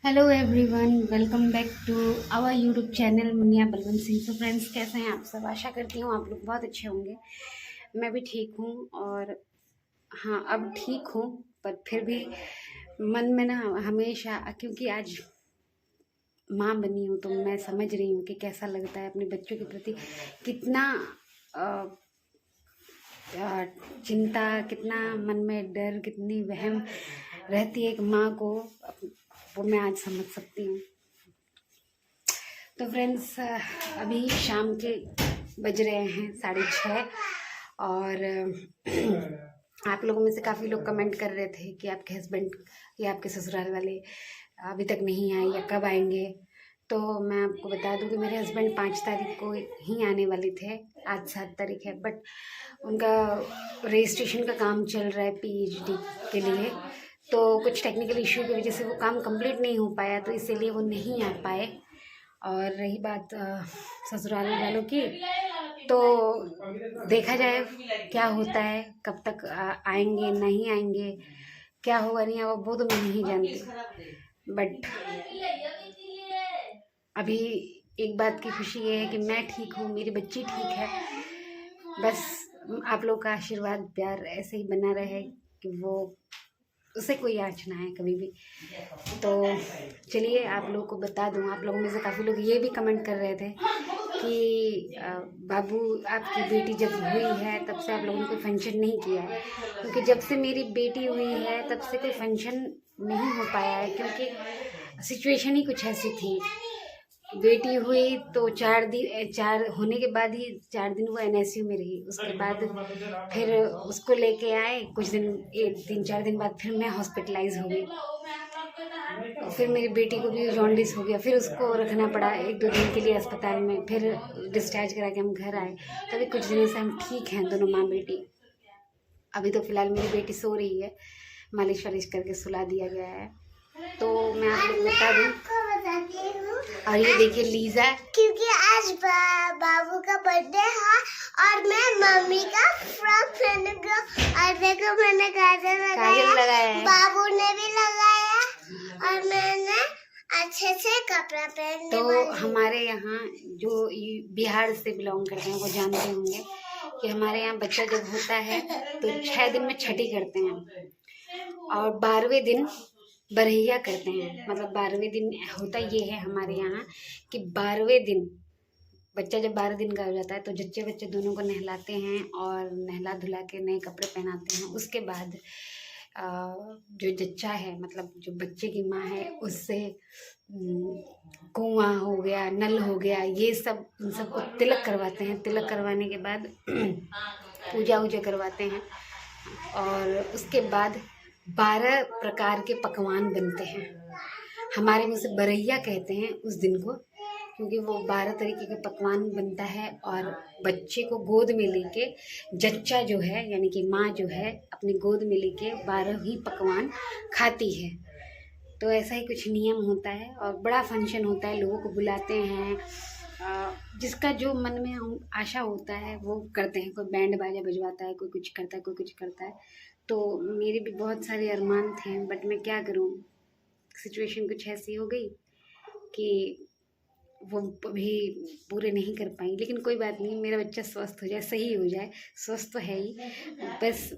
Hello everyone, welcome back to our YouTube channel Muniya Balwant Singh. So friends, कैसे हैं आप सब? आशा करती हूँ आप लोग बहुत अच्छे होंगे। मैं भी ठीक हूँ और हाँ, अब ठीक हूँ, पर फिर भी मन में ना हमेशा, क्योंकि आज माँ बनी हूँ तो मैं समझ रही हूँ कि कैसा लगता है अपने बच्चों के प्रति, कितना अ, चिंता, कितना मन में डर, कितनी वहम रहती है एक माँ को, वो मैं आज समझ सकती हूँ। तो फ्रेंड्स, अभी शाम के बज रहे हैं 6:30 और आप लोगों में से काफ़ी लोग कमेंट कर रहे थे कि आपके हस्बैंड या आपके ससुराल वाले अभी तक नहीं आए या कब आएंगे। तो मैं आपको बता दूं कि मेरे हस्बैंड 5 तारीख को ही आने वाले थे। आज 7 तारीख है, बट उनका रजिस्ट्रेशन का काम चल रहा है पीएचडी के लिए, तो कुछ टेक्निकल इशू की वजह से वो काम कंप्लीट नहीं हो पाया, तो इसीलिए वो नहीं आ पाए। और रही बात ससुराल वालों की, तो देखा जाए क्या होता है, कब तक आएंगे नहीं आएंगे, क्या होगा नहीं होगा वो तो मैं नहीं जानती। बट अभी एक बात की खुशी ये है कि मैं ठीक हूँ, मेरी बच्ची ठीक है। बस आप लोग का आशीर्वाद प्यार ऐसे ही बना रहे कि वो उसे कोई आँच ना आए कभी भी। तो चलिए आप लोगों को बता दूं, आप लोगों में से काफ़ी लोग ये भी कमेंट कर रहे थे कि बाबू, आपकी बेटी जब हुई है तब से आप लोगों ने कोई फंक्शन नहीं किया है। क्योंकि जब से मेरी बेटी हुई है तब से कोई फंक्शन नहीं हो पाया है, क्योंकि सिचुएशन ही कुछ ऐसी थी। बेटी हुई तो 4 होने के बाद ही 4 दिन वो एनआईसीयू में रही। उसके बाद फिर उसको लेके आए, कुछ दिन 3-4 दिन बाद फिर मैं हॉस्पिटलाइज हो गई। फिर मेरी बेटी को भी जॉन्डिस हो गया, फिर उसको रखना पड़ा 1-2 दिन के लिए अस्पताल में, फिर डिस्चार्ज करा के हम घर आए। तभी कुछ दिनों से हम ठीक हैं दोनों माँ बेटी। अभी तो फिलहाल मेरी बेटी सो रही है, मालिश वालिश करके सुला दिया गया है। तो मैं आप लोग बता दूं, और ये देखिए लीजा, क्योंकि आज बाबू का बर्थडे है और मैं मम्मी का फ्रॉक पहनूंगा। और देखो मैंने काजल लगाया है, बाबू ने भी लगाया और मैंने अच्छे से कपड़ा पहन। तो हमारे यहाँ जो बिहार से बिलोंग करते हैं वो जानते होंगे कि हमारे यहाँ बच्चा जब होता है तो 6 दिन में छठी करते हैं और 12वें दिन बरहिया करते हैं। मतलब 12वें दिन होता ये है हमारे यहाँ कि 12वें दिन बच्चा जब 12 दिन का हो जाता है तो जच्चे बच्चे दोनों को नहलाते हैं और नहला धुला के नए कपड़े पहनाते हैं। उसके बाद जो जच्चा है, मतलब जो बच्चे की माँ है, उससे कुआं हो गया, नल हो गया, ये सब उन सबको तिलक करवाते हैं। तिलक करवाने के बाद पूजा वूजा करवाते हैं और उसके बाद 12 प्रकार के पकवान बनते हैं। हमारे मुँह से बरैया कहते हैं उस दिन को, क्योंकि वो 12 तरीके के पकवान बनता है और बच्चे को गोद में लेके जच्चा जो है, यानी कि माँ जो है, अपनी गोद में लेके 12 ही पकवान खाती है। तो ऐसा ही कुछ नियम होता है और बड़ा फंक्शन होता है, लोगों को बुलाते हैं। जिसका जो मन में आशा होता है वो करते हैं। कोई बैंड बाजा बजवाता है, कोई कुछ करता है, कोई कुछ करता है। तो मेरे भी बहुत सारे अरमान थे, बट मैं क्या करूं, सिचुएशन कुछ ऐसी हो गई कि वो भी पूरे नहीं कर पाई। लेकिन कोई बात नहीं, मेरा बच्चा स्वस्थ हो जाए, सही हो जाए, स्वस्थ तो है ही, बस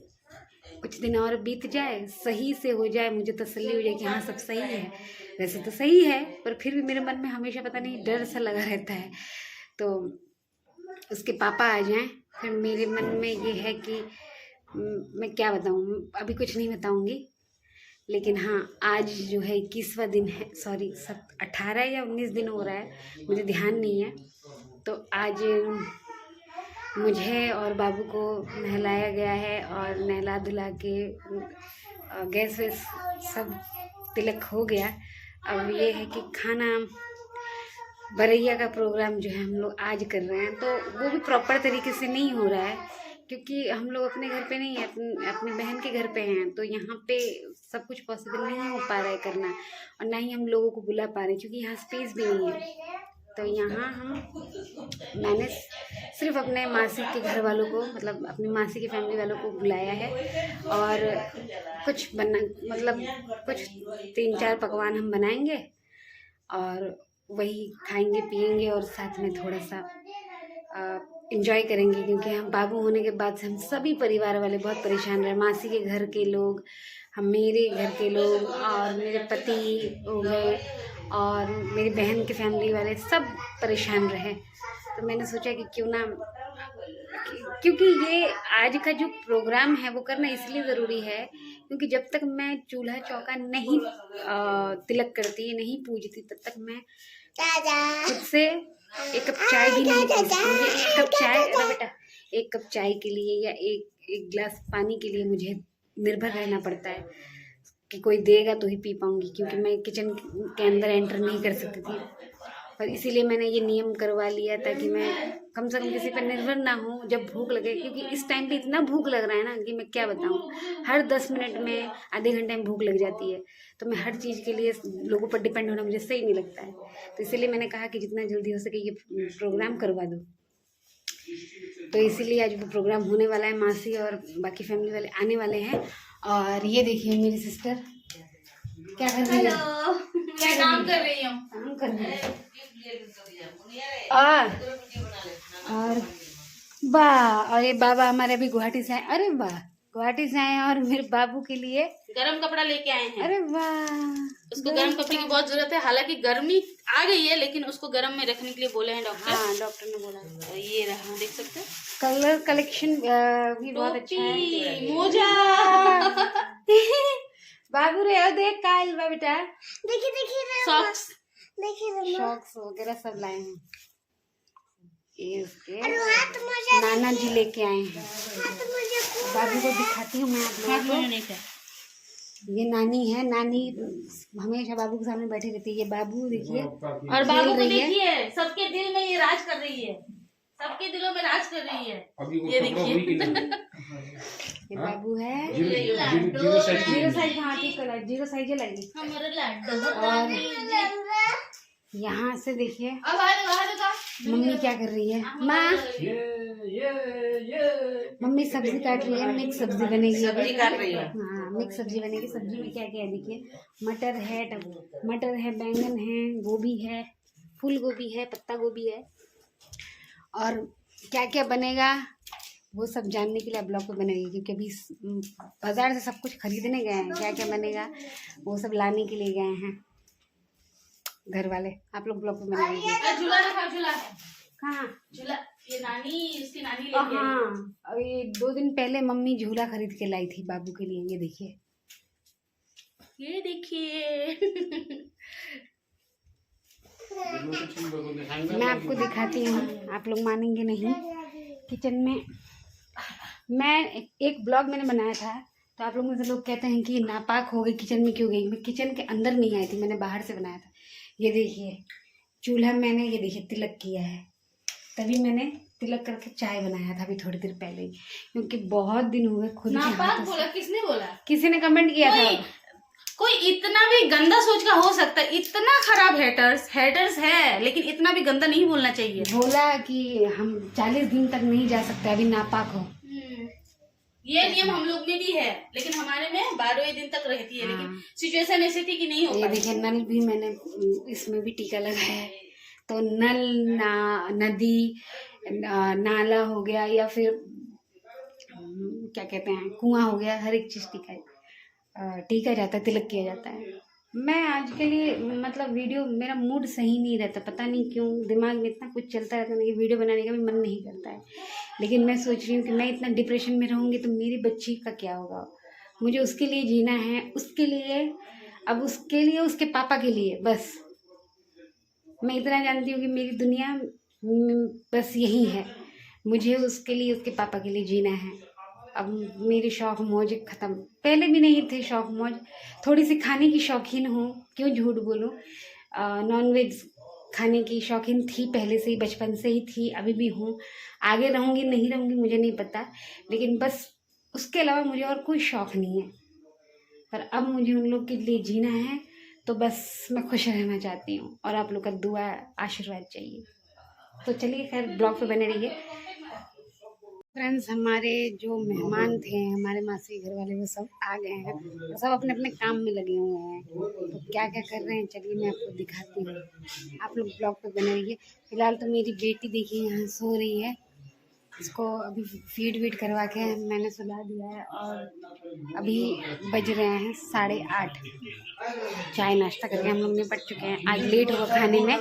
कुछ दिन और बीत जाए, सही से हो जाए, मुझे तसल्ली हो जाए कि हाँ सब सही है। वैसे तो सही है, पर फिर भी मेरे मन में हमेशा पता नहीं डर सा लगा रहता है। तो उसके पापा आ जाएं, फिर मेरे मन में ये है कि मैं क्या बताऊँ, अभी कुछ नहीं बताऊँगी। लेकिन हाँ, आज जो है 21वां दिन है, सॉरी 18 या 19 दिन हो रहा है, मुझे ध्यान नहीं है। तो आज मुझे और बाबू को नहलाया गया है और नहला धुला के गैस वैस सब तिलक हो गया। अब ये है कि खाना बरैया का प्रोग्राम जो है हम लोग आज कर रहे हैं, तो वो भी प्रॉपर तरीके से नहीं हो रहा है, क्योंकि हम लोग अपने घर पे नहीं है, अपनी बहन के घर पे हैं। तो यहाँ पे सब कुछ पॉसिबल नहीं हो पा रहा है करना, और ना ही हम लोगों को बुला पा रहे, क्योंकि यहाँ स्पेस भी नहीं है। तो यहाँ मैंने सिर्फ अपने मासी के घर वालों को, मतलब अपनी मासी की फैमिली वालों को बुलाया है और कुछ बना, मतलब कुछ 3-4 पकवान हम बनाएंगे और वही खाएंगे पिएंगे और साथ में थोड़ा सा एंजॉय करेंगे, क्योंकि हम बाबू होने के बाद से हम सभी परिवार वाले बहुत परेशान रहे। मासी के घर के लोग, हम मेरे घर के लोग और मेरे पति हो गए और मेरी बहन के फैमिली वाले सब परेशान रहे। तो मैंने सोचा कि क्यों ना, क्योंकि ये आज का जो प्रोग्राम है वो करना इसलिए ज़रूरी है क्योंकि जब तक मैं चूल्हा चौका नहीं तिलक करती, नहीं पूजती, तब तक मैं खुद से एक कप चाय भी नहीं पी सकती। मुझे एक कप चाय, अरे बेटा, एक कप चाय के लिए या एक गिलास पानी के लिए मुझे निर्भर रहना पड़ता है कि कोई देगा तो ही पी पाऊंगी, क्योंकि मैं किचन के अंदर एंटर नहीं कर सकती थी। पर इसीलिए मैंने ये नियम करवा लिया ताकि मैं कम से कम किसी पर निर्भर ना हूँ जब भूख लगे, क्योंकि इस टाइम पे इतना भूख लग रहा है ना कि मैं क्या बताऊँ। हर 10 मिनट में, आधे घंटे में भूख लग जाती है, तो मैं हर चीज़ के लिए लोगों पर डिपेंड होना मुझे सही नहीं लगता है। तो इसीलिए मैंने कहा कि जितना जल्दी हो सके ये प्रोग्राम करवा दो। तो इसीलिए आज वो प्रोग्राम होने वाला है। मासी और बाकी फैमिली वाले आने वाले हैं। और ये देखिए मेरी सिस्टर क्या कर रही है। क्या काम कर रही हूँ? काम कर रही है। और वाह, और ये बाबा हमारे अभी गुवाहाटी से आए। अरे वाह, गुवाहाटी से आए और मेरे बाबू के लिए गरम कपड़ा लेके आए हैं। अरे वाह, उसको गरम कपड़े की बहुत जरूरत है। हालांकि गर्मी आ गई है लेकिन उसको गर्म में रखने के लिए बोले हैं डॉक्टर। हाँ, डॉक्टर ने बोला। तो ये रहा, देख सकते हैं। कलर कलेक्शन भी बहुत अच्छा है। मोजा बाबू रे ओ देख कायल बा बेटा, देखिए सॉक्स, देखिए शॉक्स वगैरह सब लाए हैं। ये उसके हाथ मुझे नाना जी लेके आए हैं। हाथ मुझे बाबू को दिखाती हूँ मैं आप लोगों को। नहीं है। ये नानी है, नानी हमेशा बाबू के सामने बैठी रहती है। ये बाबू देखिए, और बाबू को देखिए, सबके दिल में ये राज कर रही है, सबके दिलों में राज कर रही है। ये देखिए ये बाबू है। जीरो साइज, हाँ ठीक है, 0 साइज लगी। और यहाँ से देखिए मम्मी क्या कर रही है। माँ, मम्मी सब्जी काट रही है, मिक्स सब्जी बनेगी। सब्जी काट रही है। हाँ, मिक्स सब्जी बनेगी। सब्जी में क्या क्या है देखिए, मटर है, बैंगन है, गोभी है, फूल गोभी है, पत्ता गोभी है, और क्या क्या बनेगा वो सब जानने के लिए आप ब्लॉग पे बनेगी, क्योंकि अभी बाजार से सब कुछ खरीदने गए हैं। क्या क्या बनेगा वो सब लाने के लिए गए हैं घर वाले। आप लोग ब्लॉग पे बनाएंगे। झूला रखा, झूला कहाँ झूला? ये नानी, इसकी नानी लेके आई। हाँ, अभी 2 दिन पहले मम्मी झूला खरीद के लाई थी बाबू के लिए। ये देखिए, ये देखिए मैं आपको दिखाती हूँ, आप लोग मानेंगे नहीं। किचन में मैं एक ब्लॉग मैंने बनाया था, तो आप लोगों से लोग कहते हैं कि नापाक हो गई, किचन में क्यों गई। मैं किचन के अंदर नहीं आई थी, मैंने बाहर से बनाया था। ये देखिए चूल्हा मैंने, ये देखिए तिलक किया है, तभी मैंने तिलक करके चाय बनाया था अभी थोड़ी देर पहले ही, क्योंकि बहुत दिन हुए खुद के नापाक हाथों से। बोला? किसने बोला? किसी ने कमेंट किया था। कोई इतना भी गंदा सोच का हो सकता है? इतना खराब हेटर्स है, लेकिन इतना भी गंदा नहीं बोलना चाहिए। बोला कि हम 40 दिन तक नहीं जा सकते, अभी नापाक हो। ये नियम हम लोग में भी है, लेकिन हमारे में 12 दिन तक रहती है। लेकिन सिचुएशन ऐसी थी कि नहीं हो ये पाई। देखिए नल भी मैंने इसमें भी टीका लगाया है। तो नल, नदी, नाला हो गया या फिर क्या कहते हैं कुआं हो गया, हर एक चीज टीका जाता है, तिलक किया जाता है। मैं आज के लिए मतलब वीडियो, मेरा मूड सही नहीं रहता, पता नहीं क्यों, दिमाग में इतना कुछ चलता रहता है कि वीडियो बनाने का भी मन नहीं करता है। लेकिन मैं सोच रही हूँ कि मैं इतना डिप्रेशन में रहूँगी तो मेरी बच्ची का क्या होगा। मुझे उसके लिए जीना है, उसके लिए, अब उसके लिए, उसके पापा के लिए। बस मैं इतना जानती हूँ कि मेरी दुनिया बस यही है, मुझे उसके लिए, उसके पापा के लिए जीना है। अब मेरी शौक मौज ख़त्म, पहले भी नहीं थे शौक मौज, थोड़ी सी खाने की शौकीन हूँ, क्यों झूठ बोलूँ। नॉनवेज खाने की शौकीन थी पहले से ही, बचपन से ही थी, अभी भी हूँ, आगे रहूँगी नहीं रहूँगी मुझे नहीं पता, लेकिन बस उसके अलावा मुझे और कोई शौक़ नहीं है। पर अब मुझे उन लोग के लिए जीना है, तो बस मैं खुश रहना चाहती हूँ और आप लोग का दुआ आशीर्वाद चाहिए। तो चलिए खैर ब्लॉग पे बने रहिए। फ्रेंड्स, हमारे जो मेहमान थे, हमारे मासी घर वाले, वो सब आ गए हैं और सब अपने अपने काम में लगे हुए हैं। तो क्या क्या कर रहे हैं चलिए मैं आपको दिखाती हूँ। आप लोग ब्लॉग पे बने रहिए। फिलहाल तो मेरी बेटी देखिए यहाँ सो रही है। इसको अभी फीड वीड करवा के मैंने सुला दिया है और अभी बज रहे हैं 8:30। चाय नाश्ता करके हम लोग निपट चुके हैं। आज लेट हुआ खाने में।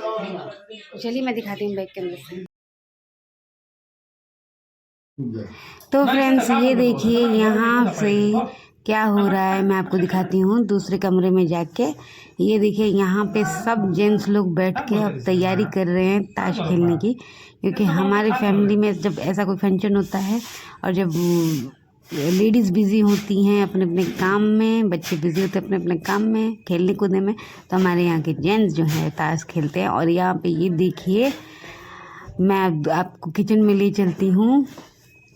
चलिए मैं दिखाती हूँ बैग के अंदर से। तो फ्रेंड्स, ये देखिए यहाँ से क्या हो रहा है, मैं आपको दिखाती हूँ दूसरे कमरे में जाके। ये देखिए यहाँ पे सब जेंट्स लोग बैठ के अब तैयारी कर रहे हैं ताश खेलने की, क्योंकि हमारे फैमिली में जब ऐसा कोई फंक्शन होता है और जब लेडीज़ बिज़ी होती हैं अपने अपने काम में, बच्चे बिज़ी होते हैं अपने अपने काम में, खेलने कूदने में, तो हमारे यहाँ के जेंट्स जो हैं ताश खेलते हैं। और यहाँ पे ये देखिए, मैं आपको किचन में ले चलती हूँ।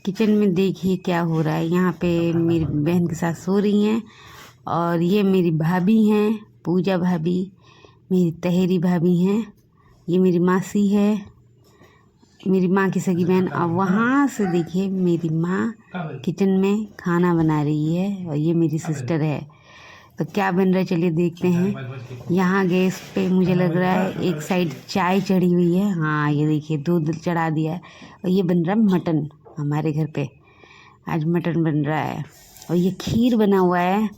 किचन में देखिए क्या हो रहा है। यहाँ पे मेरी बहन के साथ सो रही हैं और ये मेरी भाभी हैं, पूजा भाभी, मेरी तहेरी भाभी हैं, ये मेरी मासी है, मेरी माँ की सगी बहन। और वहाँ से देखिए मेरी माँ किचन में खाना बना रही है और ये मेरी सिस्टर है। तो क्या बन रहा है चलिए देखते हैं। यहाँ गैस पे मुझे लग रहा है एक साइड चाय चढ़ी हुई है। हाँ, ये देखिए दूध चढ़ा दिया है और ये बन रहा है मटन। हमारे घर पे आज मटन बन रहा है और ये खीर बना हुआ है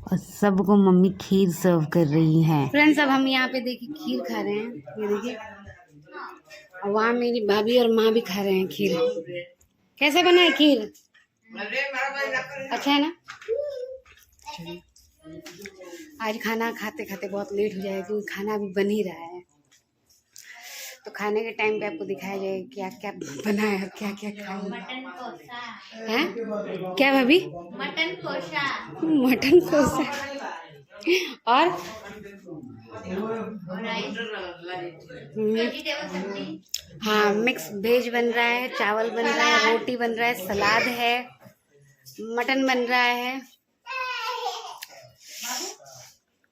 और सबको मम्मी खीर सर्व कर रही है। फ्रेंड्स, अब हम यहाँ पे देखिए खीर खा रहे हैं। ये देखिए, और वहाँ मेरी भाभी और माँ भी खा रहे हैं खीर। कैसे बना है खीर? अच्छा है ना? आज खाना खाते खाते बहुत लेट हो जाएगा क्योंकि खाना अभी बन ही रहा है। तो खाने के टाइम पे आपको दिखाया जाएगा क्या क्या बना है और क्या क्या खाएंगे। मटन कोसा हैं? क्या भाभी? मटन कोसा मटन कोसा और वेजिटेबल सब्जी। हाँ, मिक्स वेज बन रहा है, चावल बन रहा है, रोटी बन रहा है, सलाद है, मटन बन रहा है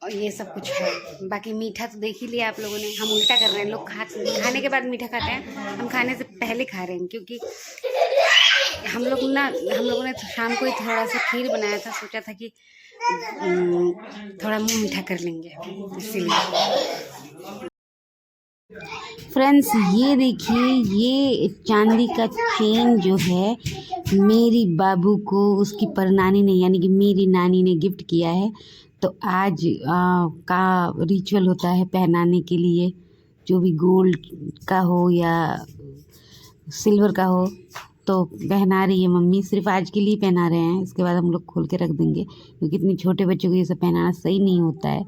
और ये सब कुछ है। बाकी मीठा तो देख ही लिया आप लोगों ने। हम उल्टा कर रहे हैं, लोग खाने के बाद मीठा खाते हैं, हम खाने से पहले खा रहे हैं क्योंकि हम लोगों ने शाम को ही थोड़ा सा खीर बनाया था। सोचा था कि थोड़ा मुंह मीठा कर लेंगे, इसीलिए। फ्रेंड्स, ये देखिए, ये चांदी का चेन जो है मेरी बाबू को उसकी परनानी ने यानी कि मेरी नानी ने गिफ्ट किया है। तो आज का रिचुअल होता है पहनाने के लिए, जो भी गोल्ड का हो या सिल्वर का हो, तो पहना रही है मम्मी। सिर्फ आज के लिए पहना रहे हैं, इसके बाद हम लोग खोल के रख देंगे क्योंकि इतने छोटे बच्चों को ये सब पहनाना सही नहीं होता है।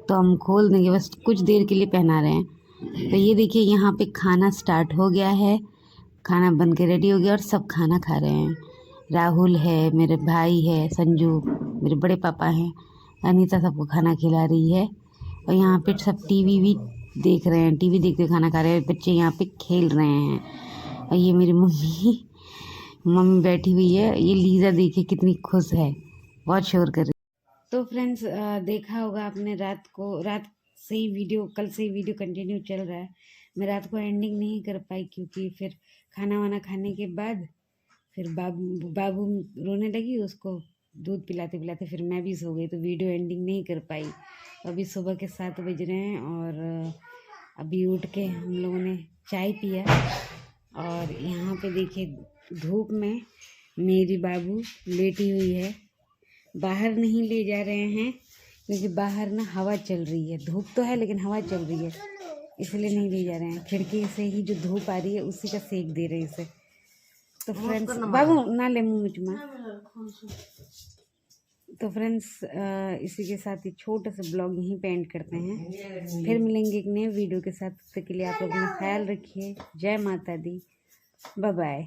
तो हम खोल देंगे, बस कुछ देर के लिए पहना रहे हैं। तो ये देखिए यहाँ पे खाना स्टार्ट हो गया है, खाना बन के रेडी हो गया और सब खाना खा रहे हैं। राहुल है, मेरे भाई है, संजू मेरे बड़े पापा हैं, अनीता सबको खाना खिला रही है और यहाँ पे सब टीवी भी देख रहे हैं, टीवी देखते हुए खाना खा रहे हैं। बच्चे यहाँ पे खेल रहे हैं और ये मेरी मम्मी बैठी हुई है। ये लीजा देखिए कितनी खुश है, बहुत शोर कर रही है। तो फ्रेंड्स, देखा होगा आपने रात से ही वीडियो कंटिन्यू चल रहा है। मैं रात को एंडिंग नहीं कर पाई क्योंकि फिर खाना वाना खाने के बाद फिर बाबू रोने लगी, उसको दूध पिलाते पिलाते फिर मैं भी सो गई, तो वीडियो एंडिंग नहीं कर पाई। अभी सुबह के 7 बज रहे हैं और अभी उठ के हम लोगों ने चाय पिया और यहाँ पे देखिए धूप में मेरी बाबू लेटी हुई है। बाहर नहीं ले जा रहे हैं क्योंकि बाहर ना हवा चल रही है, धूप तो है लेकिन हवा चल रही है, इसलिए नहीं ले जा रहे हैं। खिड़की से ही जो धूप आ रही है उसी का सेक दे रहे हैं इसे। तो फ्रेंड्स, बाबू ना ले मुँह में। तो फ्रेंड्स, इसी के साथ ही छोटा सा ब्लॉग यहीं पे एंड करते हैं। फिर मिलेंगे एक नए वीडियो के साथ। तब तक के लिए आप लोग अपना ख्याल रखिए। जय माता दी, बाय बाय।